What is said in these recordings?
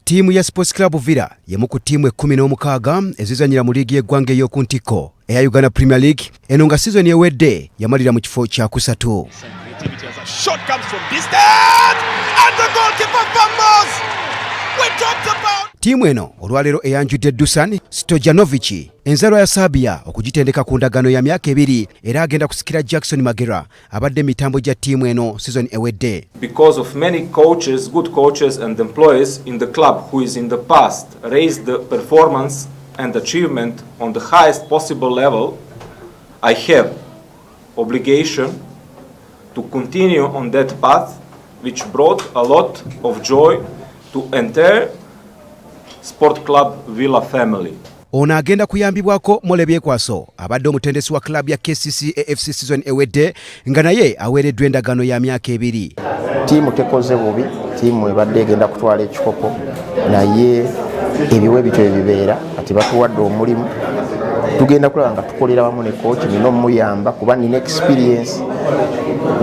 Timu ya Sports Club Villa yemu ku timu 16 ezizanyira mu ligi y'eggwanga ey'okuntiko eya Uganda Premier League eno nga season ewedde yamalira mu kifo kya kusatu. Shot comes from distance and the goalkeeper fumbles. We talked about timu eno olwaleero eyanjudde Dusan Stojanovic enzalwa ya Serbia okugitendeka ku ndagano ya myaka 2 era agenda kusikira Jackson Magera abadde mitambo gya timu eno season ewedde. Because of many coaches, good coaches and employees in the club who is in the past raised the performance and achievement on the highest possible level, I have obligation to continue on that path which brought a lot of joy to entire Sport Club Villa family. Ono agenda kuyambibwako Mole Byekwaso abadde omutendesi wa club ya KCC AFC season ewedde nga naye aweereddwa endagaano ya myaka 2. Tiimu tekoze bubi, tiimu ebadde egenda kutwala ekikopo naye ebiwe bityo ebibeera ati batuwadde omulimu tugenda kulaba nga tukolera wamu ne coach nina omuyamba kuba nina experience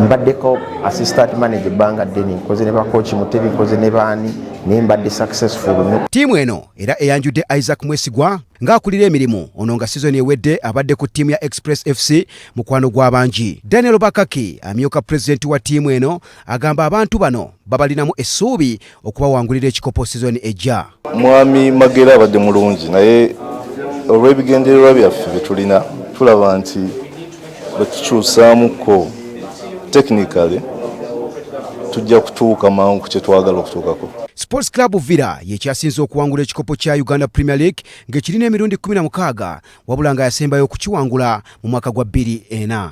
mbaddeko assistant manager banga deni nkoze ne ba coach Mutebi nkoze ne baani nembadde successful. Timu eno era eyanjudde Isaac Mwesigwa ng'akulira emirimu ono nga season ewedde abadde ku timu ya Express FC mukwano gw'abangi. Daniel Bakaki amyuka president wa timu eno agamba abantu bano babalinamu essuubi okubawangulira ekikopo season ejja. Mwami Magera abadde mulungi naye olw'ebigendererwa byaffe bye tulina tulaba nti batukyusaamuko technically tujja kutuuka mangu ku kye twagala okutuukako. Sports Club Villa yekyasinze okuwangula ekikopo kya Uganda Premier League ng'ekirina emirundi 16 wabula nga yasembayo okukiwangula mu mwaka gwa 2004.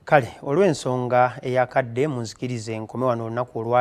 Kale olw'ensonga eyakadde munzikirize nkome wano olunaku olwa